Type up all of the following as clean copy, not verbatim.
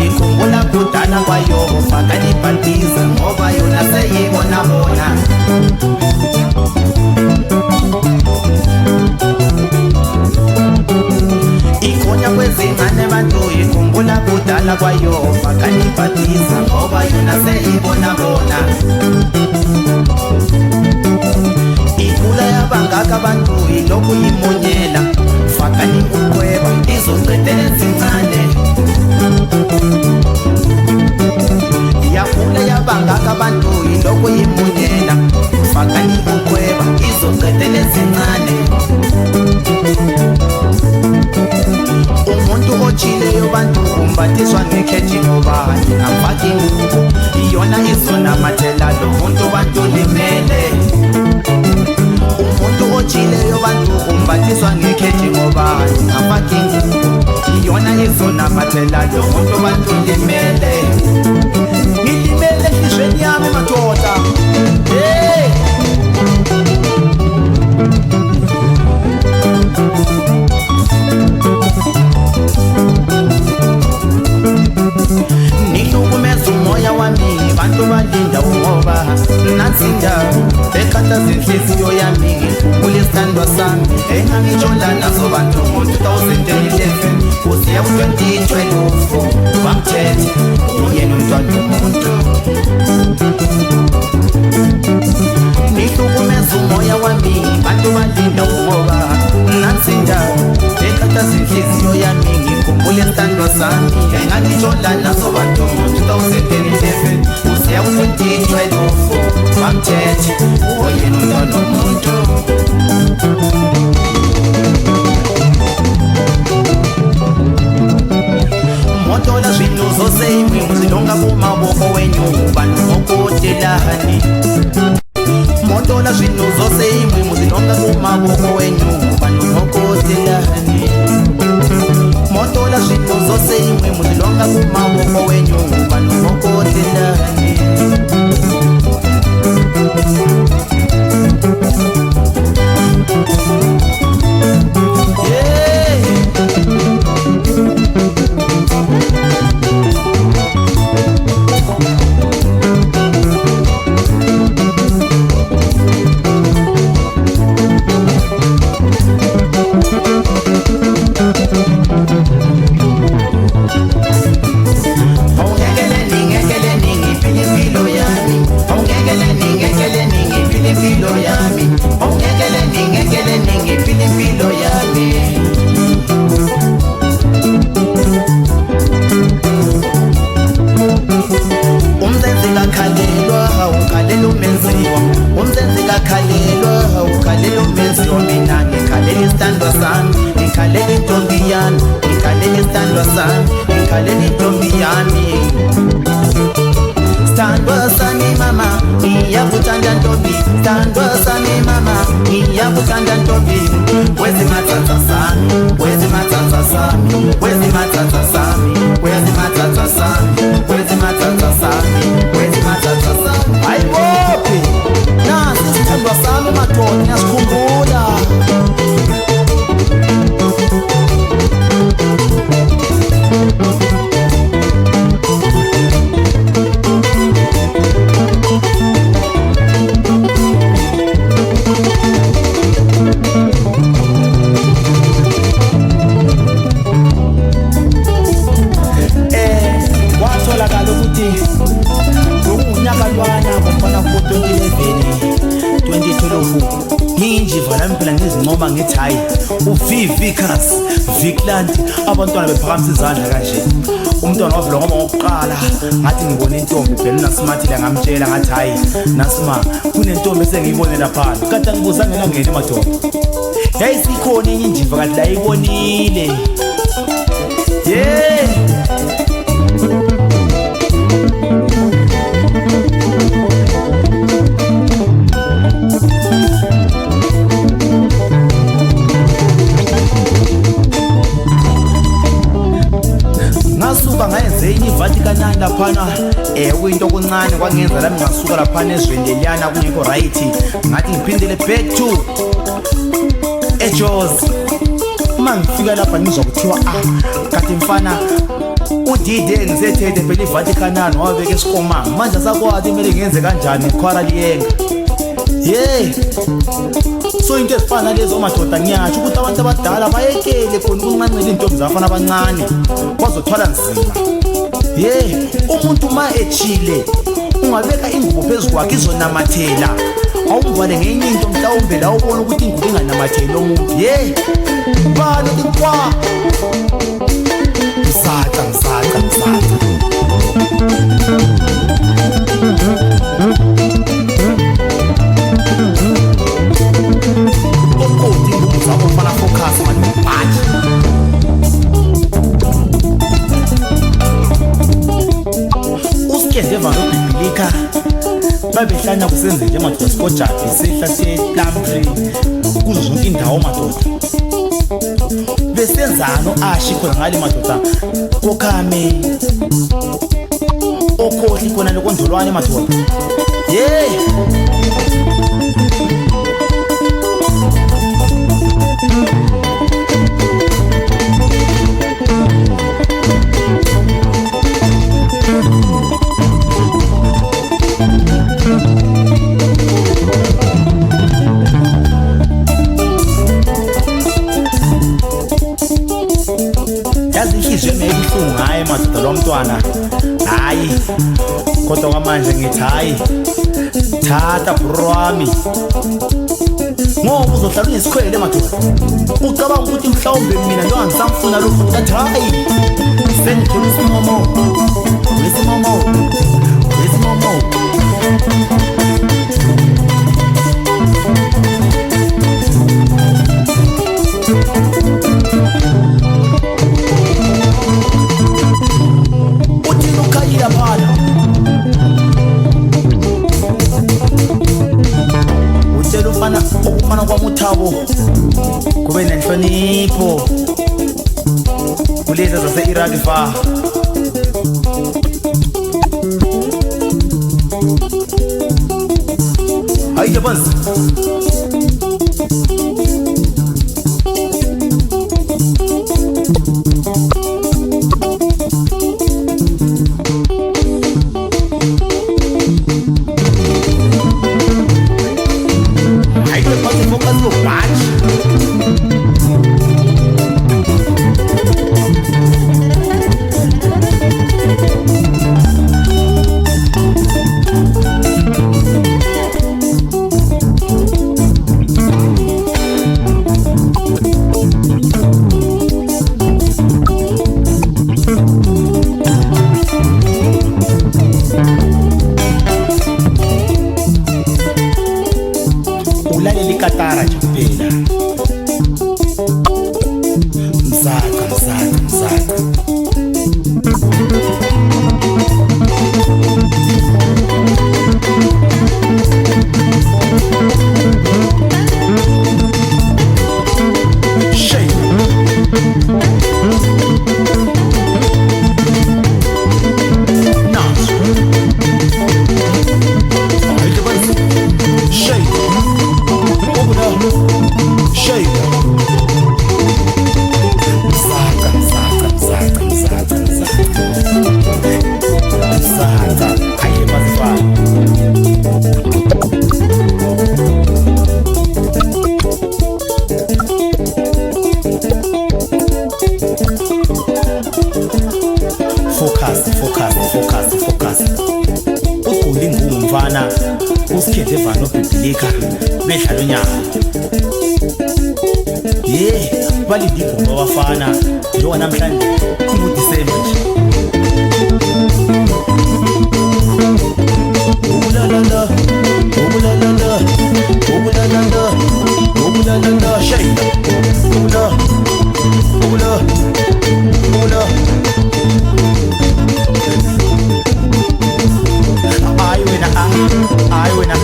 ikhumbula kudala kwayo fakani ibhatiza ngoba yona seyibona bona. Ikhonya kwezingane bantu ikhumbula kudala kwayo fakani ibhatiza ngoba yona seyibona bona. Ikhula yabangaka abantu ilokhu imonyela fakani uqweba izoqedela ezincane. Yakhula yabangaka abantu ilokhu imonyela fakani uqweba izoqedela ezincane. Umuntu ojileyo bantu umbathiswa ngekheji ngoba ngafaki iyona izonamathela lo muntu bantu limele. Umuntu ojileyo bantu umbathiswa ngekheji ngoba ngafaki iyona izonamathela lo muntu bantu limele. Ngilimele enhlizweni yami madoda. Hey! Nihlukumeza umoya wami bantu balinda umoba nansinda bekhathaza inhliziyo yami kulesithandwa sami engangitshola nazo bantu ngo-2011 kusiya ku-2012 bamthethe uyena umntwana womuntu. Nihlukumeza umoya wami bantu balinda umoba nansinda bekhathaza inhliziyo yami ngikhumbula isithandwa sami engangitshola nazo bantu ngo-2011 kusiya ku-2012 bamthethe uyena umntwana womuntu. Motola zwino zose imwe muzilonga kumaboko wenyu bantu mokotelahani. Motola zwino zose imwe muzilonga kumaboko wenyu bantu mokotelahani. Motola zwino zose imwe muzilonga kumaboko wenyu bantu mokotelahani. Abantwana bephakamisa izandla kanje. Umntwana wavula ngoba ngokuqala ngathi ngibona intombi phela uNasimathile ngamtshela ngathi hayi Nasima kunentombi esengiyibone lapha. Kade ngibuza ngena ngene madoda. Yayisikhona enye injiva kade la ibonile. Yeah. Ngasuka ngayenze iVatican laphana kuyinto kuncane kwangenza lami ngasuka laphana ezweni leliyana kungekho right ngathi ngiphindele back to eJozi. Uma ngifika lapha ngizwa kuthiwa kade mfana udide ngisethethe phela iVatican wabeka esikhomanga manje asakwadi kumele ngenze kanjani ikhwara liyenga so into ezifana lezo madoda ngiyatsho ukuthi abantu abadala bayekele khona ukunqancela intombi zabafana abancane bazothwala nzima umuntu ma echile ungabeka ingubo phezu kwakhe izonamathela awungivale ngenye into mhlawumbe la ubona ukuthi ingubo inganamatheli omuntu balo inkwa msaka okoti ingubo zakho fana focus manje bathi usikende valo bibelika babehlanya kusenze nje madoda sikojabi sehla se-plum tree kuzo zonke indawo madoda besenzano ashi khona ngale madoda kokhame okhohli khona lokondolwane madoda ebuhlungu hayi madoda lo mntwana hayi kodwa kwamanje ngithi hayi thatha bro wami ngoba uzohlala unesikhwele madoda ucabanga ukuthi mhlawumbe mina njengoba ngisamfuna lo futhi athi hayi sengithola isimomo ukufana kwamuthabo kube nenhlonipho kulezi zase-Iraq fa hayi jabanzi katara nje kuphela msaka focus uguli ngumfana usikhethe vano bibelika bedlala unyaka balidi igumba abafana njengoba namhlanje kunguDisemba nje okulalala shayina I win a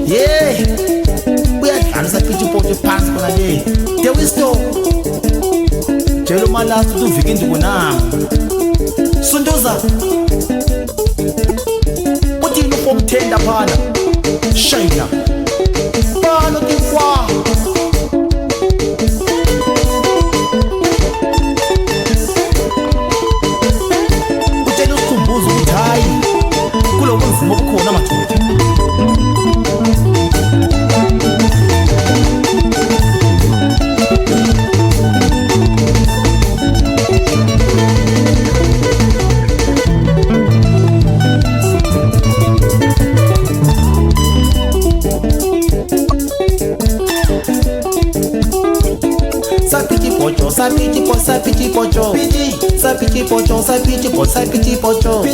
yeah uyadlalisa pitchipoto phansi khona le the wisdom tshela umalasi ukuthi uvika induku nanga sunduza uthi uniform tender phana shayina balo tikwa utshela usikhumbuza ukuthi hayi kulo bunzima obukhona madoda Sapiti pocho, sapiti pocho, sapiti pocho, sapiti pocho,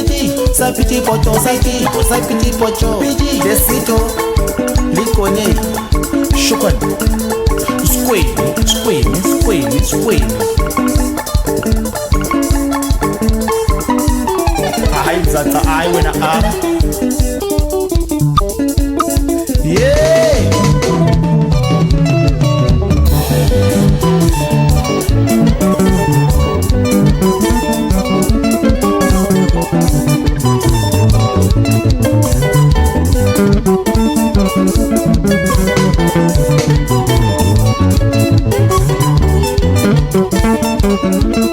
sapiti pocho, sapiti pocho, besito, licone, shukran, squeeze. I zata I when yeah. Thank you.